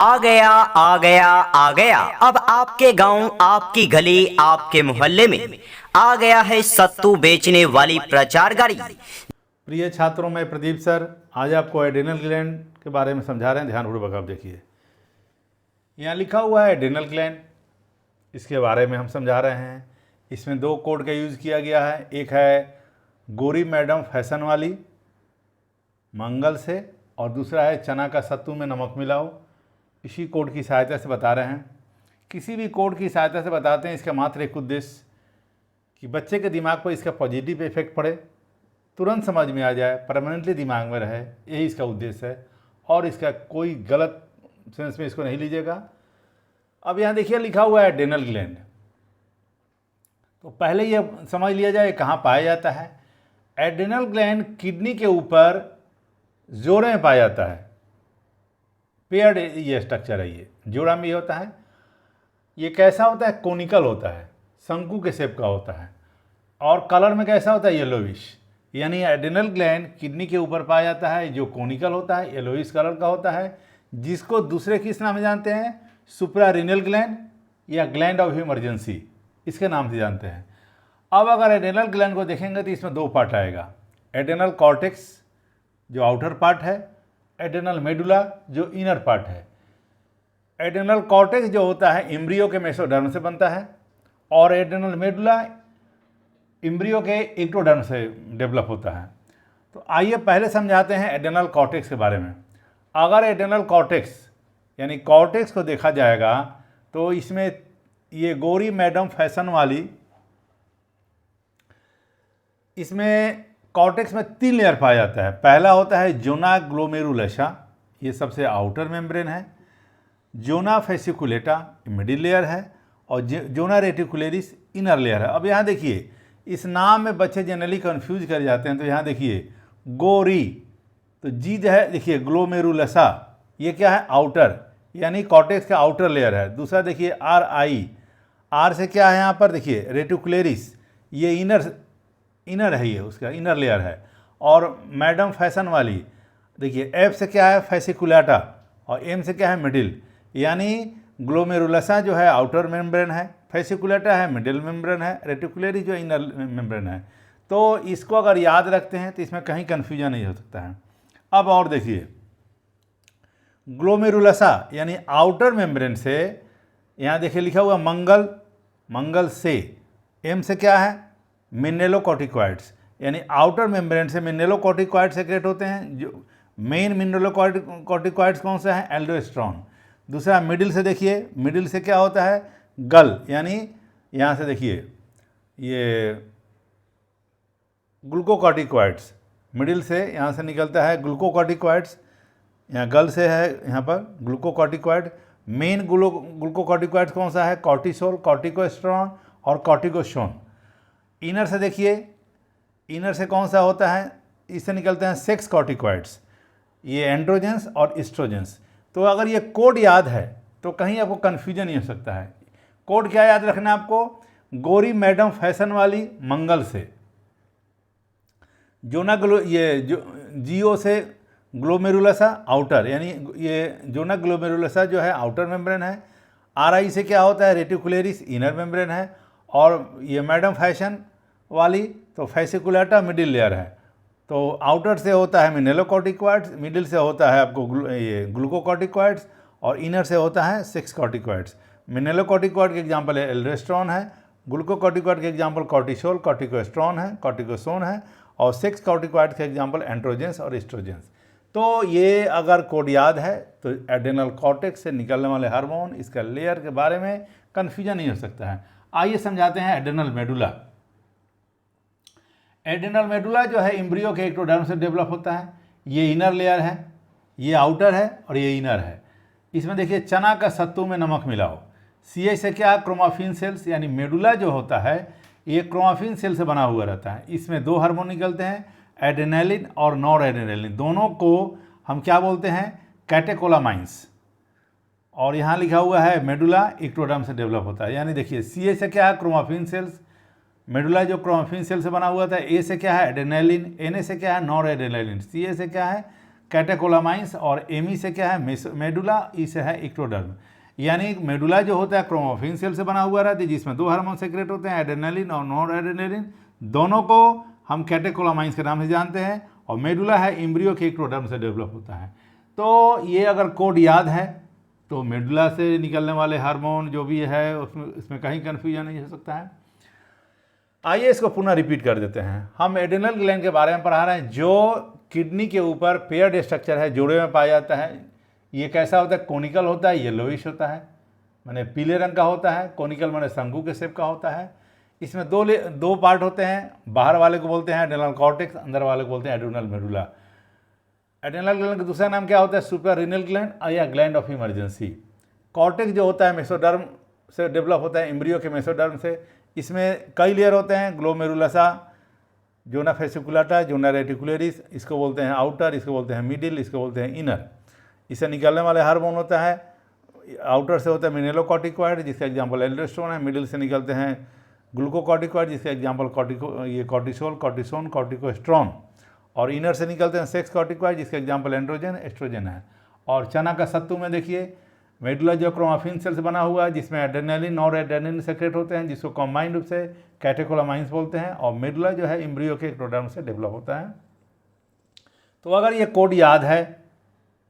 आ गया आ गया आ गया। अब आपके गांव, आपकी गली, आपके मोहल्ले में आ गया है सत्तू बेचने वाली प्रचार गाड़ी। प्रिय छात्रों, मैं प्रदीप सर आज आपको एड्रेनल ग्लैंड के बारे में समझा रहे हैं। ध्यानपूर्वक आप देखिए, यहाँ लिखा हुआ है एड्रेनल ग्लैंड, इसके बारे में हम समझा रहे हैं। इसमें दो कोड का यूज़ किया गया है, एक है गोरी मैडम फैशन वाली मंगल से, और दूसरा है चना का सत्तू में नमक मिलाओ। इसी कोड की सहायता से बता रहे हैं। किसी भी कोड की सहायता से बताते हैं, इसका मात्र एक उद्देश्य कि बच्चे के दिमाग पर इसका पॉजिटिव इफेक्ट पड़े, तुरंत समझ में आ जाए, परमानेंटली दिमाग में रहे, यही इसका उद्देश्य है। और इसका कोई गलत सेंस में इसको नहीं लीजिएगा। अब यहाँ देखिए लिखा हुआ है एड्रेनल ग्लैंड, तो पहले ये समझ लिया जाए कहाँ पाया जाता है। एड्रेनल ग्लैंड किडनी के ऊपर जोड़े में पाया जाता है। पेयर्ड ये स्ट्रक्चर है, ये जोड़ा में होता है। ये कैसा होता है? कोनिकल होता है, शंकु के शेप का होता है, और कलर में कैसा होता है? येलोविश। यानी एड्रेनल ग्लैंड किडनी के ऊपर पाया जाता है, जो कोनिकल होता है, येलोविश कलर का होता है, जिसको दूसरे किस नाम से जानते हैं? सुप्रारीनल ग्लैंड या ग्लैंड ऑफ इमरजेंसी, इसके नाम से जानते हैं। अब अगर एड्रेनल ग्लैंड को देखेंगे तो इसमें दो पार्ट आएगा, एड्रेनल कॉर्टेक्स जो आउटर पार्ट है, एड्रेनल मेडुला जो इनर पार्ट है। एड्रेनल कॉर्टेक्स जो होता है एम्ब्रियो के मेसोडर्म से बनता है, और एड्रेनल मेडुला एम्ब्रियो के एक्टोडर्म से डेवलप होता है। तो आइए पहले समझाते हैं एड्रेनल कॉर्टेक्स के बारे में। अगर एड्रेनल कॉर्टेक्स यानी कॉर्टेक्स को देखा जाएगा तो इसमें ये गोरी मैडम फैशन वाली, इसमें कॉर्टेक्स में 3 लेयर पाया जाता है। पहला होता है जोना ग्लोमेरुलसा, ये सबसे आउटर मेम्ब्रेन है। जोना फेसिकुलेटा मिडिल लेयर है, और जोना रेटिकुलरिस इनर लेयर है। अब यहाँ देखिए, इस नाम में बच्चे जनरली कंफ्यूज कर जाते हैं। तो यहाँ देखिए गोरी, तो जी जो है देखिए ग्लोमेरुलसा, ये क्या है? आउटर, यानी कॉर्टेक्स का आउटर लेयर है। दूसरा देखिए आर आई, आर से क्या है यहाँ पर? देखिए रेटिकुलरिस, ये इनर है, ये उसका इनर लेयर है। और मैडम फैशन वाली देखिए एफ से क्या है? फैसिकुलाटा, और एम से क्या है? मिडिल। यानी ग्लोमेरुलसा जो है आउटर मेम्ब्रेन है, फैसिकुलाटा है मिडिल मेम्ब्रेन है, रेटिकुलरी जो इनर मेम्ब्रेन है। तो इसको अगर याद रखते हैं तो इसमें कहीं कन्फ्यूजन नहीं हो सकता है। अब और देखिए, ग्लोमेरुलसा यानी आउटर मेम्ब्रेन से, यहाँ देखिए लिखा हुआ मंगल से, एम से क्या है? मिनेलोकॉर्टिकॉइड्स, यानी आउटर मेम्ब्रेन से मिनेलोकॉर्टिकॉइड सेक्रेट होते हैं। जो मेन मिनेलोकॉर्टिकॉइड्स कौन सा है? एल्डोस्टेरोन। दूसरा मिडिल से देखिए, मिडिल से क्या होता है? गल, यानी यहाँ से देखिए ये ग्लूकोकॉर्टिकॉइड्स, मिडिल से यहाँ से निकलता है ग्लूकोकॉर्टिकॉइड्स, यहाँ गल से है यहाँ पर ग्लूकोकॉर्टिकॉइड। मेन ग्लूकोकॉर्टिकॉइड्स कौन सा है? कॉर्टिसोल, कॉर्टिकोस्टेरॉन और कॉर्टिकोसोन। इनर से देखिए, इनर से कौन सा होता है? इससे निकलते हैं सेक्स कॉर्टिकॉइड्स, ये एंड्रोजेंस और इस्ट्रोजेंस। तो अगर ये कोड याद है तो कहीं आपको कन्फ्यूजन नहीं हो सकता है। कोड क्या याद रखना है आपको? गोरी मैडम फैशन वाली मंगल से, जोना ये जो जीओ से ग्लोमेरुलसा आउटर, यानी ये जोना ग्लोमेरुलसा जो है आउटर मेम्ब्रेन है। आर आई से क्या होता है? रेटिकुलरिस इनर मेम्ब्रेन है। और ये मैडम फैशन वाली तो फैसिकुलाटा मिडिल लेयर है। तो आउटर से होता है मिनेलोकॉर्टिकॉइड्स, मिडिल से होता है आपको ये ग्लूकोकॉर्टिकॉइड्स, और इनर से होता है सेक्स कॉर्टिकॉइड्स। मिनेलोकॉर्टिकॉइड के एग्जांपल है एल्डोस्टेरोन है, ग्लूकोकॉर्टिकॉइड के एग्जांपल कॉर्टिसोल, कॉर्टिकोस्टेरॉन है, कॉर्टिकोसोन है, और सेक्स कॉर्टिकॉइड के एग्जांपल एंड्रोजेंस और इस्ट्रोजेंस। तो ये अगर कोड याद है तो एड्रेनल कॉर्टेक्स से निकलने वाले हार्मोन, इसका लेयर के बारे में कन्फ्यूजन नहीं हो सकता है। आइए समझाते हैं एड्रेनल मेडुला। एड्रेनल मेडुला जो है एम्ब्रियो के एक्टोडर्म से डेवलप होता है। ये इनर लेयर है, ये आउटर है, और ये इनर है। इसमें देखिए चना का सत्तू में नमक मिलाओ। सी से क्या? क्रोमाफिन सेल्स, यानी मेडुला जो होता है ये क्रोमाफिन सेल से बना हुआ रहता है। इसमें 2 हार्मोन निकलते हैं, एड्रेनालिन और नॉर एड्रेनालिन। दोनों को हम क्या बोलते हैं? कैटेकोलामाइंस। और यहाँ लिखा हुआ है मेडुला एक्टोडर्म से डेवलप होता है। यानी देखिए सी से क्या है? क्रोमाफिन सेल्स, मेडुला जो क्रोमाफिन सेल से बना हुआ था। ए से क्या है? एड्रेनालिन, एन से क्या है? Nor adrenaline. सी से क्या है? कैटेकोलामाइंस, और एमी से क्या है मेडुला, ई से है इक्टोडर्म। यानी मेडुला जो होता है क्रोमोफिन सेल से बना हुआ रहता है, जिसमें 2 हार्मोन सेक्रेट होते हैं, एड्रेनलिन और नॉन एड्रेनलिन। दोनों को हम कैटेकोलामाइंस के नाम से जानते हैं, और मेडुला है एम्ब्रियो के इक्टोडर्म से डेवलप होता है। तो ये अगर कोड याद है तो मेडुला से निकलने वाले हार्मोन जो भी है उसमें इसमें कहीं कन्फ्यूजन नहीं हो सकता है। आइए इसको पुनः रिपीट कर देते हैं। हम एड्रेनल ग्लैंड के बारे में पढ़ा रहे हैं, जो किडनी के ऊपर पेयर्ड स्ट्रक्चर है, जोड़े में पाया जाता है। ये कैसा होता है? कोनिकल होता है, येलोइश होता है, माने पीले रंग का होता है। कोनिकल माने शंकु के शेप का होता है। इसमें दो पार्ट होते हैं, बाहर वाले को बोलते हैं एड्रेनल कॉर्टेक्स, अंदर वाले को बोलते हैं एड्रेनल मेडुला। एड्रेनल ग्लैंड का दूसरा नाम क्या होता है? सुपर रीनल ग्लैंड या ग्लैंड ऑफ इमरजेंसी। कॉर्टेक्स जो होता है मेसोडर्म से डेवलप होता है, एम्ब्रियो के मेसोडर्म से। इसमें कई लेयर होते हैं, ग्लोमेरुलसा, जोना फेसिकुलाटा, जोना रेटिकुलरिस, इसको बोलते हैं आउटर, इसको बोलते हैं मिडिल, इसको बोलते हैं इनर। इससे निकलने वाले हार्मोन होता है, आउटर से होता है मिनेलोकॉर्टिकॉइड, जिसका एग्जाम्पल एल्डोस्टेरोन है। मिडिल से निकलते हैं ग्लूकोकॉर्टिकॉइड, जिसका एग्जाम्पल कॉर्टिसोल, कॉर्टिसोन, कॉर्टिकोस्ट्रॉन। और इनर से निकलते हैं सेक्स कॉर्टिकॉइड, जिसका एग्जाम्पल एंड्रोजन, एस्ट्रोजन है। और चना का सत्तू में देखिए मेडुला जो क्रोमाफिन सेल से बना हुआ है, जिसमें एड्रेनलिन और एड्रेनलिन सेक्रेट होते हैं, जिसको कॉम्बाइंड रूप से कैटेकोलामाइंस बोलते हैं। और मेडुला जो है एम्ब्रियो के एक्टोडर्म से डेवलप होता है। तो अगर ये कोड याद है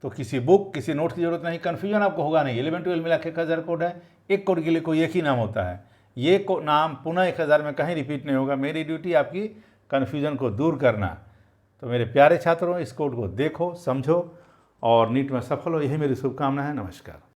तो किसी बुक, किसी नोट की जरूरत नहीं, कन्फ्यूजन आपको होगा नहीं। 11-12 मिला के 1000 कोड है, एक कोड के लिए कोई एक ही नाम होता है। ये नाम पुनः 1000 में कहीं रिपीट नहीं होगा। मेरी ड्यूटी आपकी कन्फ्यूजन को दूर करना। तो मेरे प्यारे छात्रों, इस कोड को देखो, समझो और नीट में सफल हो, यही मेरी शुभकामना है। नमस्कार।